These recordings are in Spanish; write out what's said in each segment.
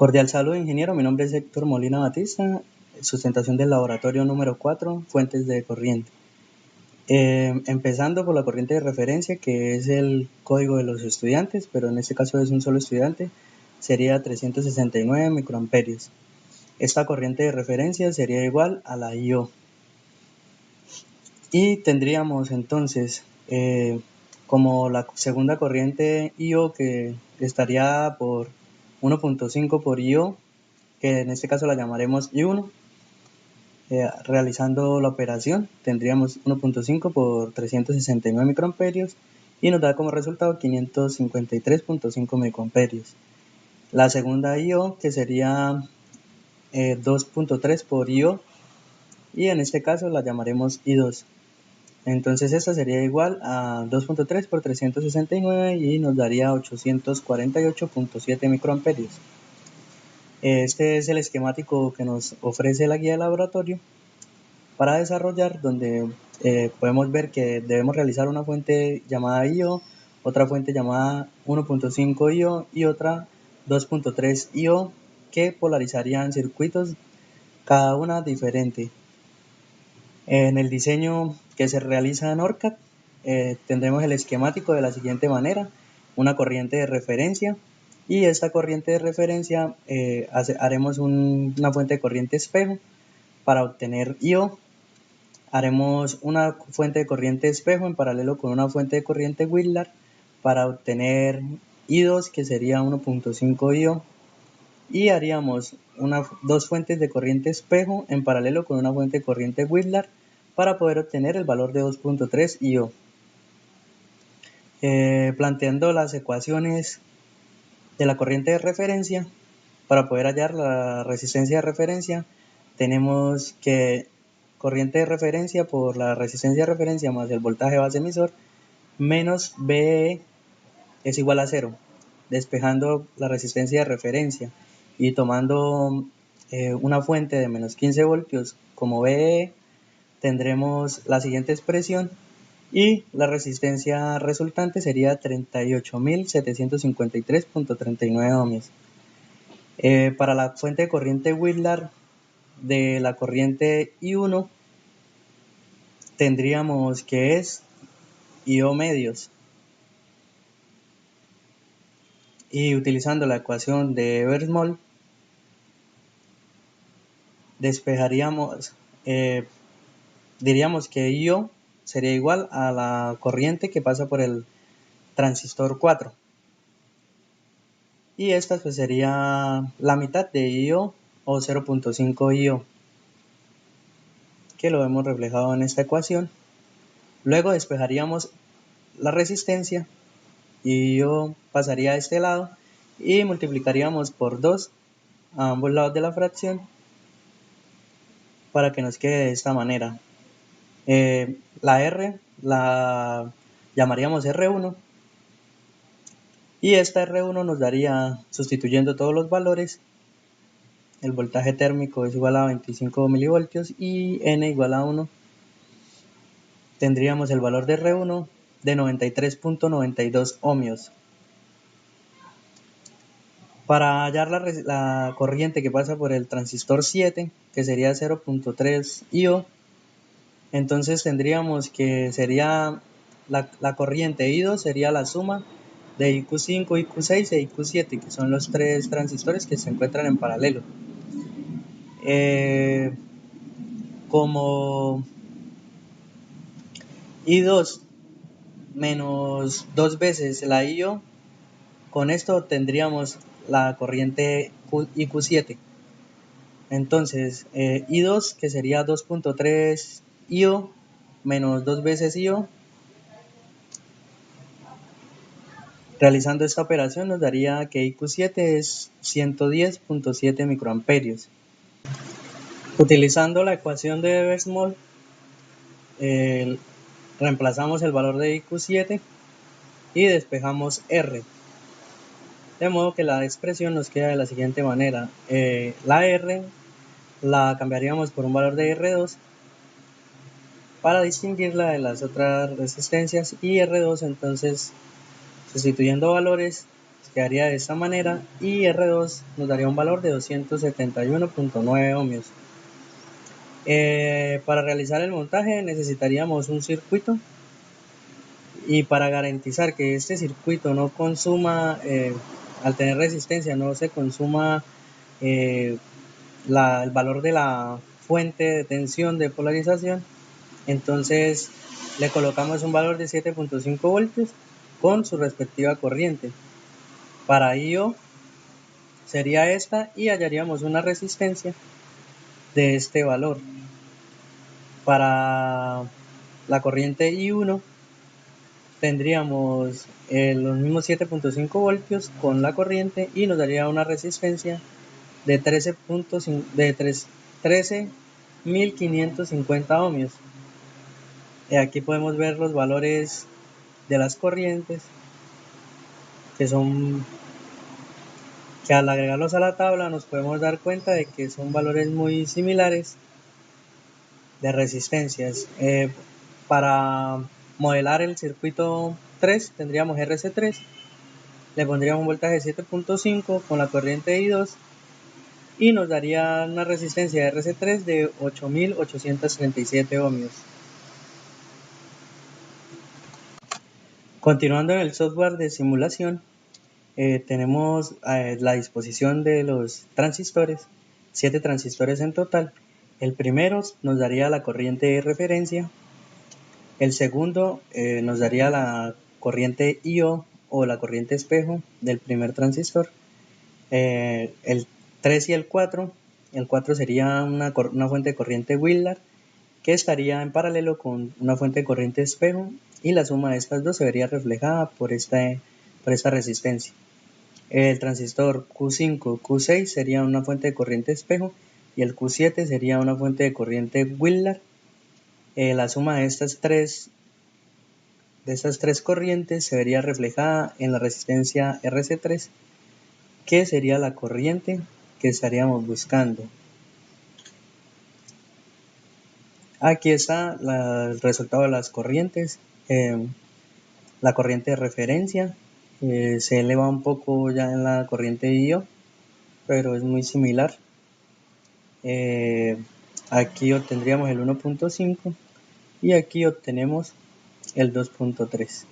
Cordial saludo, ingeniero. Mi nombre es Héctor Molina Batista, sustentación del laboratorio número 4, fuentes de corriente. Empezando por la corriente de referencia, que es el código de los estudiantes, pero en este caso es un solo estudiante, sería 369 microamperios. Esta corriente de referencia sería igual a la I.O. Y tendríamos entonces como la segunda corriente I.O. que estaría por 1.5 por I.O., que en este caso la llamaremos I1. Realizando la operación tendríamos 1.5 por 369 microamperios y nos da como resultado 553.5 microamperios. La segunda I.O. que sería 2.3 por I.O. y en este caso la llamaremos I2. Entonces esta sería igual a 2.3 por 369 y nos daría 848.7 microamperios. Este es el esquemático que nos ofrece la guía de laboratorio para desarrollar, donde podemos ver que debemos realizar una fuente llamada I.O., otra fuente llamada 1.5 I.O. y otra 2.3 I.O. que polarizarían circuitos cada una diferente. En el diseño que se realiza en ORCAD tendremos el esquemático de la siguiente manera: una corriente de referencia, y esta corriente de referencia haremos una fuente de corriente espejo para obtener I.O. Haremos una fuente de corriente espejo en paralelo con una fuente de corriente Whitlar para obtener I2, que sería 1.5 I.O. y haríamos dos fuentes de corriente espejo en paralelo con una fuente de corriente Whitlar para poder obtener el valor de 2.3 I.O. Planteando las ecuaciones de la corriente de referencia, para poder hallar la resistencia de referencia, tenemos que corriente de referencia por la resistencia de referencia más el voltaje base emisor menos VE es igual a 0. Despejando la resistencia de referencia y tomando una fuente de menos 15 voltios como VE, tendremos la siguiente expresión y la resistencia resultante sería 38.753.39 ohmios. Para la fuente de corriente Whitlar de la corriente I1 tendríamos que es I.O. medios, y utilizando la ecuación de Eversmoll despejaríamos, diríamos que I.O. sería igual a la corriente que pasa por el transistor 4, y esta pues sería la mitad de I.O. o 0.5 I.O., que lo hemos reflejado en esta ecuación. Luego despejaríamos la resistencia y I.O. pasaría a este lado y multiplicaríamos por 2 a ambos lados de la fracción para que nos quede de esta manera. La R la llamaríamos R1 y esta R1 nos daría, sustituyendo todos los valores, el voltaje térmico es igual a 25 milivoltios y N igual a 1. Tendríamos el valor de R1 de 93.92 ohmios. Para hallar la corriente que pasa por el transistor 7, que sería 0.3 I.O., entonces tendríamos que sería la corriente I2 sería la suma de IQ5, IQ6 e IQ7, que son los tres transistores que se encuentran en paralelo. Como I2 menos 2 veces la I.O., con esto tendríamos la corriente IQ7. Entonces, I2, que sería 2.3 I.O. menos 2 veces I.O., realizando esta operación nos daría que IQ7 es 110.7 microamperios. Utilizando la ecuación de Eversmoll, reemplazamos el valor de IQ7 y despejamos R. De modo que la expresión nos queda de la siguiente manera. La R la cambiaríamos por un valor de R2 para distinguirla de las otras resistencias, y R2 entonces, sustituyendo valores, quedaría de esta manera y R2 nos daría un valor de 271.9 ohmios. Para realizar el montaje necesitaríamos un circuito, y para garantizar que este circuito no consuma, al tener resistencia, no se consuma el valor de la fuente de tensión de polarización, entonces le colocamos un valor de 7.5 voltios con su respectiva corriente. Para IO sería esta y hallaríamos una resistencia de este valor. Para la corriente I1 tendríamos los mismos 7.5 voltios con la corriente y nos daría una resistencia de 13.550 ohmios. Aquí podemos ver los valores de las corrientes que al agregarlos a la tabla nos podemos dar cuenta de que son valores muy similares de resistencias. Para modelar el circuito 3 tendríamos RC3, le pondríamos un voltaje de 7.5 con la corriente I2 y nos daría una resistencia de RC3 de 8.837 ohmios. Continuando en el software de simulación, tenemos la disposición de los transistores, 7 transistores en total. El primero nos daría la corriente de referencia, el segundo nos daría la corriente IO o la corriente espejo del primer transistor. El 3 y el 4 sería una fuente de corriente Willard que estaría en paralelo con una fuente de corriente espejo y la suma de estas dos se vería reflejada por esta resistencia. El transistor Q5, Q6 sería una fuente de corriente espejo y el Q7 sería una fuente de corriente Willard. La suma de estas tres corrientes se vería reflejada en la resistencia RC3, que sería la corriente que estaríamos buscando. Aquí está el resultado de las corrientes. La corriente de referencia se eleva un poco ya en la corriente de IO, pero es muy similar. Aquí obtendríamos el 1.5 y aquí obtenemos el 2.3.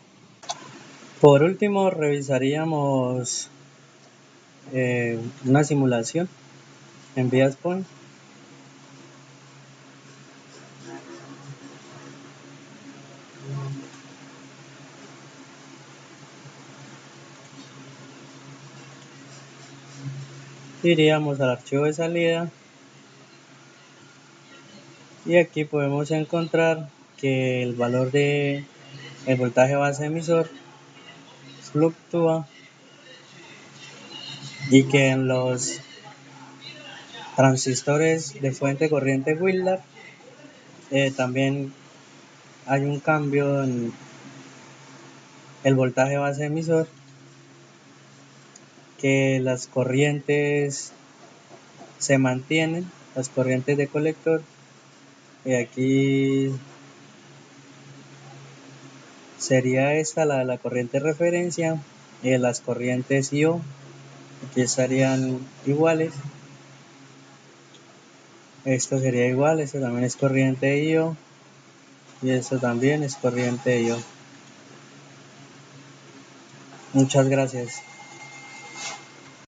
Por último revisaríamos una simulación en ViaSpont. Iríamos al archivo de salida y aquí podemos encontrar que el valor de el voltaje base emisor fluctúa y que en los transistores de fuente corriente Willard también hay un cambio en el voltaje base emisor, que las corrientes se mantienen, las corrientes de colector, y aquí sería esta la corriente de referencia, y las corrientes IO aquí estarían iguales, esto sería igual, esto también es corriente IO y esto también es corriente IO. Muchas gracias.